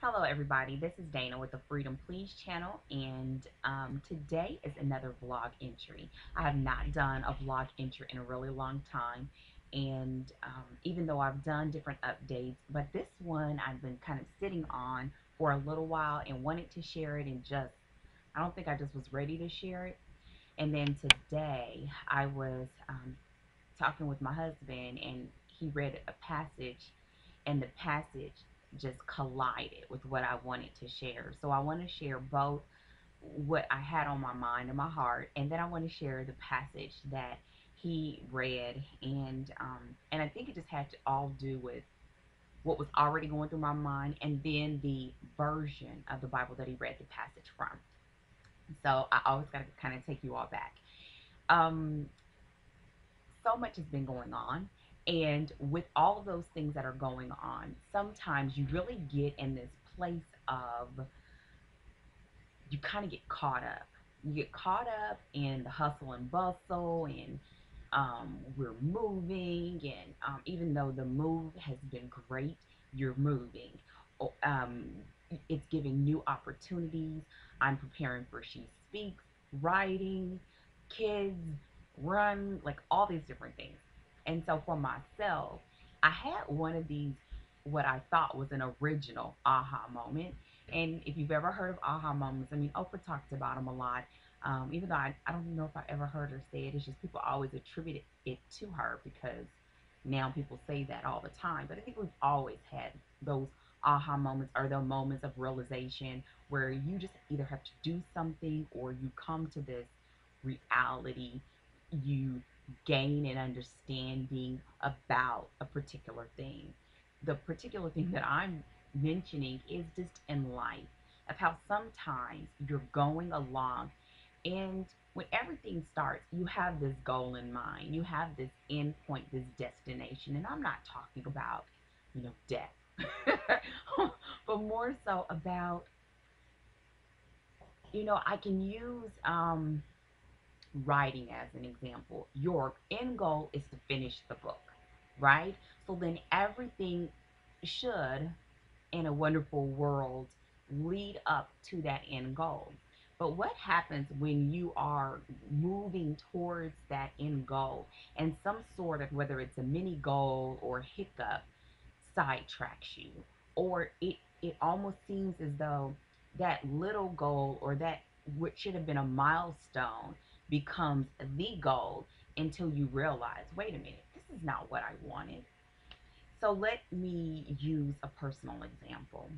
Hello, everybody. This is Dana with the Freedom Please channel, and today is another vlog entry. I have not done a vlog entry in a really long time, and even though I've done different updates, but this one I've been kind of sitting on for a little while and wanted to share it, and I don't think I just was ready to share it. And then today I was talking with my husband, and he read a passage, and the passage just collided with what I wanted to share. So I want to share both what I had on my mind and my heart, and then I want to share the passage that he read, and I think it just had to all do with what was already going through my mind, and then the version of the Bible that he read the passage from. So I always got to kind of take you all back. Um, so much has been going on. And with all of those things that are going on, sometimes you really get in this place of you kind of get caught up. You get caught up in the hustle and bustle, and we're moving. And even though the move has been great, you're moving. Um, it's giving new opportunities. I'm preparing for She Speaks, writing, kids, run, like all these different things. And so for myself, I had one of these, what I thought was an original aha moment. And if you've ever heard of aha moments, I mean, Oprah talked about them a lot. Even though I don't know if I ever heard her say it, it's just people always attribute it to her because now people say that all the time. But I think we've always had those aha moments or the moments of realization where you just either have to do something or you come to this reality, you gain an understanding about a particular thing. The particular thing that I'm mentioning is just in life, of how sometimes you're going along, and when everything starts, you have this goal in mind, you have this end point, this destination. And I'm not talking about, death, but more so about, I can use writing as an example. Your end goal is to finish the book, right? So then everything should, in a wonderful world, lead up to that end goal. But what happens when you are moving towards that end goal and some sort of, whether it's a mini goal or hiccup, sidetracks you, or it almost seems as though that little goal or that what should have been a milestone becomes the goal until you realize, wait a minute, this is not what I wanted. So let me use a personal example,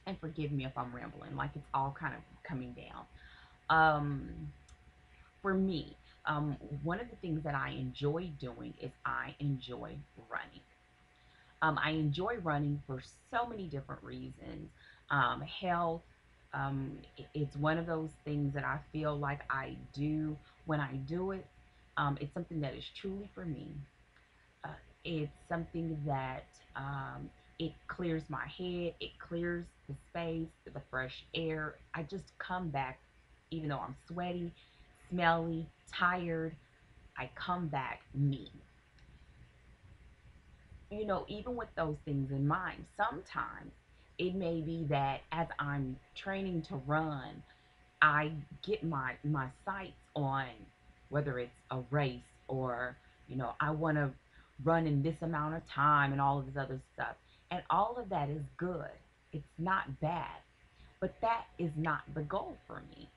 and forgive me if I'm rambling, like it's all kind of coming down. Um, for me, one of the things that I enjoy doing is I enjoy running. I enjoy running for so many different reasons. Health, it's one of those things that I feel like I do when I do it. It's something that is truly for me. Uh, it's something that it clears my head, it clears the space, the fresh air. I just come back, even though I'm sweaty, smelly, tired, I come back me. Even with those things in mind, sometimes it may be that as I'm training to run, I get my sights on whether it's a race or, I want to run in this amount of time and all of this other stuff. And all of that is good. It's not bad. But that is not the goal for me.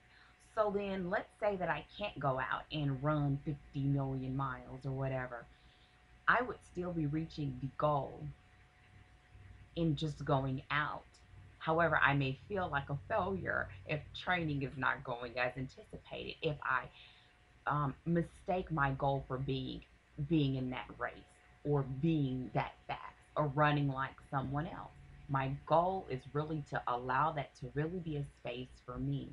So then let's say that I can't go out and run 50 million miles or whatever. I would still be reaching the goal in just going out. However, I may feel like a failure if training is not going as anticipated, if I mistake my goal for being in that race or being that fast or running like someone else. My goal is really to allow that to really be a space for me.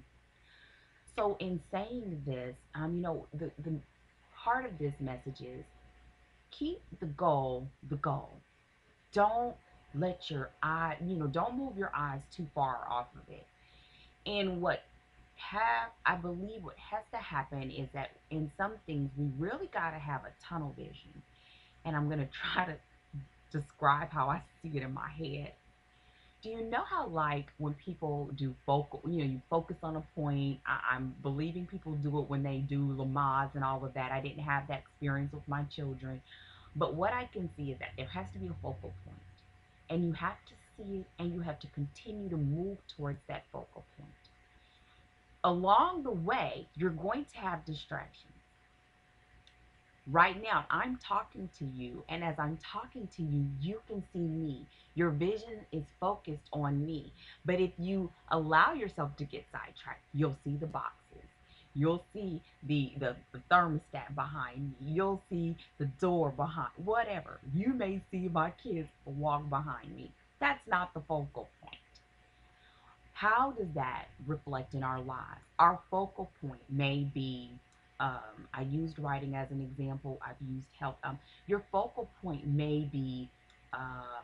So in saying this, the heart of this message is keep the goal. Don't let your eye, don't move your eyes too far off of it. And I believe what has to happen is that in some things we really got to have a tunnel vision. And I'm going to try to describe how I see it in my head. Do you know how, like, when people do focal, you focus on a point? I'm believing people do it when they do Lamaze and all of that. I didn't have that experience with my children. But what I can see is that there has to be a focal point, and you have to see it, and you have to continue to move towards that focal point. Along the way, you're going to have distractions. Right now, I'm talking to you, and as I'm talking to you, you can see me. Your vision is focused on me. But if you allow yourself to get sidetracked, you'll see the boxes. You'll see the thermostat behind me. You'll see the door behind, whatever. You may see my kids walk behind me. That's not the focal point. How does that reflect in our lives? Our focal point may be, I used writing as an example, I've used health. Your focal point may be uh,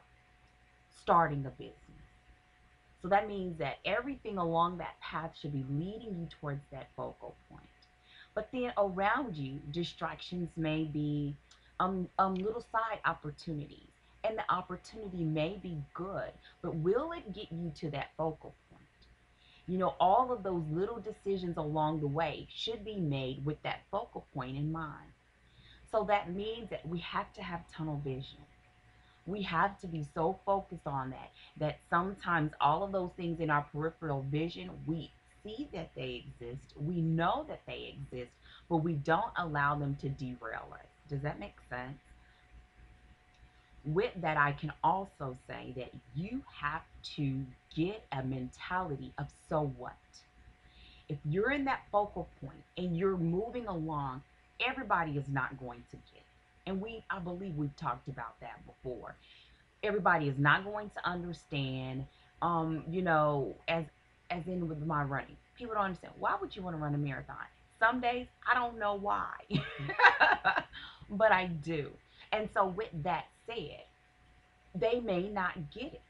starting a business. So that means that everything along that path should be leading you towards that focal point. But then around you, distractions may be little side opportunities. And the opportunity may be good, but will it get you to that focal point? All of those little decisions along the way should be made with that focal point in mind. So that means that we have to have tunnel vision. We have to be so focused on that sometimes all of those things in our peripheral vision, we see that they exist, we know that they exist, but we don't allow them to derail us. Does that make sense? With that, I can also say that you have to get a mentality of so what. If you're in that focal point and you're moving along, everybody is not going to get it. And I believe we've talked about that before. Everybody is not going to understand. As in with my running, people don't understand. Why would you want to run a marathon? Some days I don't know why, but I do. And so, with that said, they may not get it.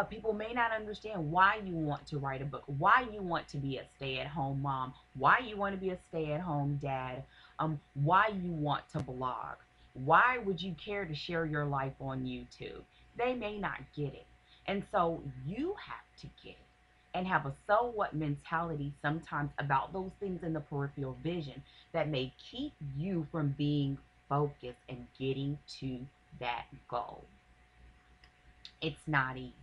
People may not understand why you want to write a book, why you want to be a stay-at-home mom, why you want to be a stay-at-home dad, why you want to blog, why would you care to share your life on YouTube. They may not get it, and so you have to get it and have a so what mentality sometimes about those things in the peripheral vision that may keep you from being focused and getting to that goal. It's not easy.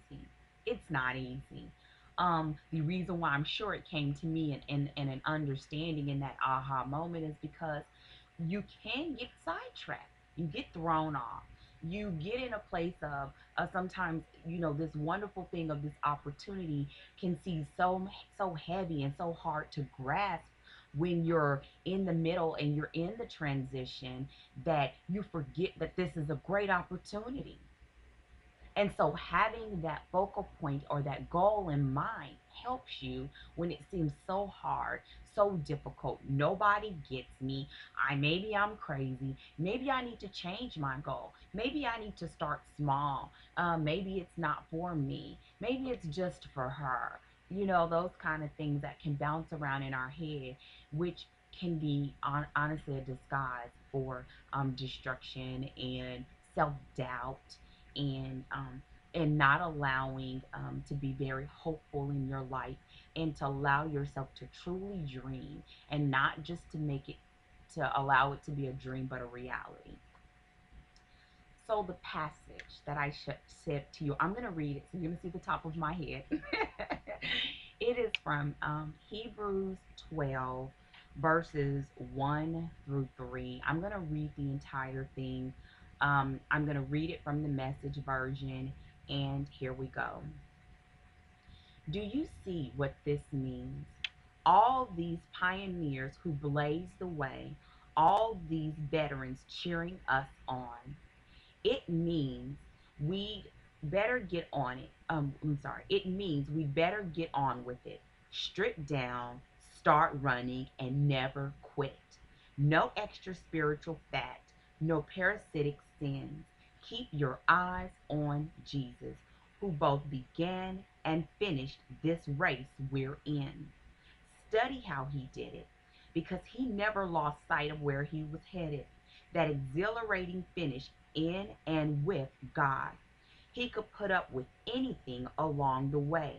It's not easy. The reason why I'm sure it came to me in an understanding in that aha moment is because you can get sidetracked. You get thrown off. You get in a place of sometimes this wonderful thing of this opportunity can seem so heavy and so hard to grasp when you're in the middle and you're in the transition that you forget that this is a great opportunity. And so having that focal point or that goal in mind helps you when it seems so hard, so difficult. Nobody gets me. Maybe I'm crazy. Maybe I need to change my goal. Maybe I need to start small. Maybe it's not for me. Maybe it's just for her. Those kind of things that can bounce around in our head, which can be honestly a disguise for destruction and self-doubt and not allowing to be very hopeful in your life and to allow yourself to truly dream and not just to allow it to be a dream but a reality. So the passage that I said to you, I'm going to read it so you're going to see the top of my head. It is from Hebrews 12 verses 1 through 3. I'm going to read the entire thing. I'm going to read it from the Message version, and here we go. Do you see what this means? All these pioneers who blazed the way, all these veterans cheering us on. It means we better get on it. I'm sorry. It means we better get on with it. Strip down, start running, and never quit. No extra spiritual fat, no parasitic sins. Keep your eyes on Jesus, who both began and finished this race we're in. Study how he did it, because he never lost sight of where he was headed. That exhilarating finish in and with God. He could put up with anything along the way,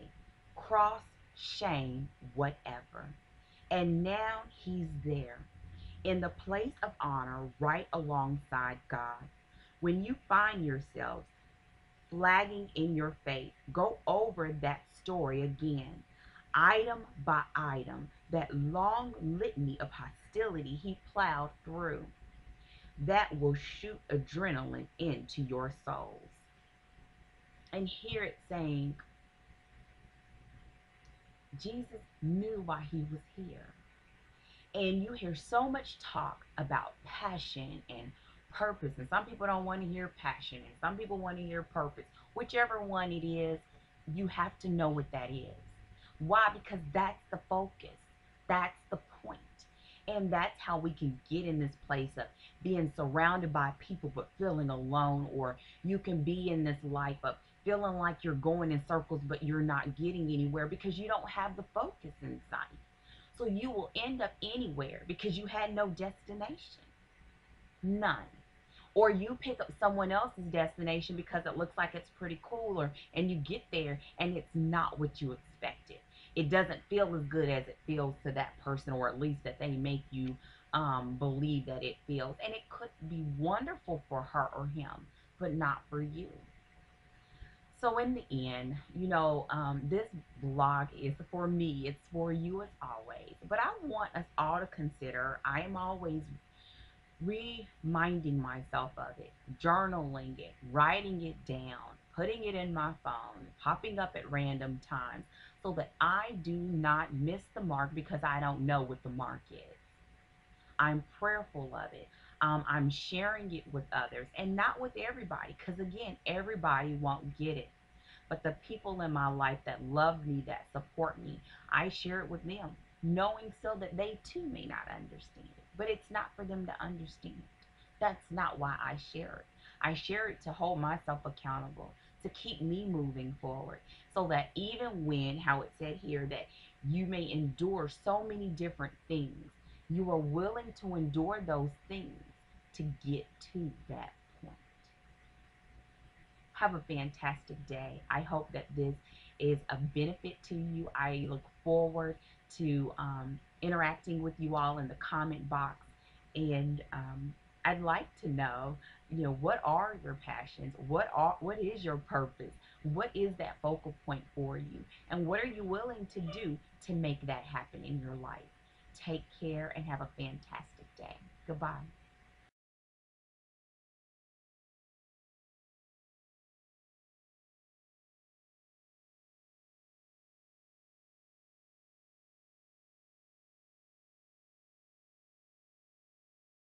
cross, shame, whatever. And now he's there in the place of honor right alongside God. When you find yourselves flagging in your faith, go over that story again, item by item, that long litany of hostility he plowed through. That will shoot adrenaline into your souls. And hear it saying, Jesus knew why he was here. And you hear so much talk about passion and purpose, and some people don't want to hear passion, and some people want to hear purpose. Whichever one it is, you have to know what that is. Why? Because that's the focus, that's the point. And that's how we can get in this place of being surrounded by people but feeling alone, or you can be in this life of feeling like you're going in circles but you're not getting anywhere because you don't have the focus in sight. So you will end up anywhere because you had no destination. None. Or you pick up someone else's destination because it looks like it's pretty cool, or and you get there and it's not what you expected. It doesn't feel as good as it feels to that person, or at least that they make you believe that it feels. And it could be wonderful for her or him, but not for you. So in the end, this blog is for me. It's for you as always. But I want us all to consider. I am always reminding myself of it, journaling it, writing it down, putting it in my phone, popping up at random times, so that I do not miss the mark because I don't know what the mark is. I'm prayerful of it. I'm sharing it with others, and not with everybody, because again, everybody won't get it. But the people in my life that love me, that support me, I share it with them, knowing so that they too may not understand it. But it's not for them to understand. That's not why I share it. I share it to hold myself accountable, to keep me moving forward, so that even when, how it said here, that you may endure so many different things, you are willing to endure those things to get to that point. Have a fantastic day. I hope that this is a benefit to you. I look forward to interacting with you all in the comment box. And I'd like to know, what are your passions? What is your purpose? What is that focal point for you? And what are you willing to do to make that happen in your life? Take care and have a fantastic day. Goodbye.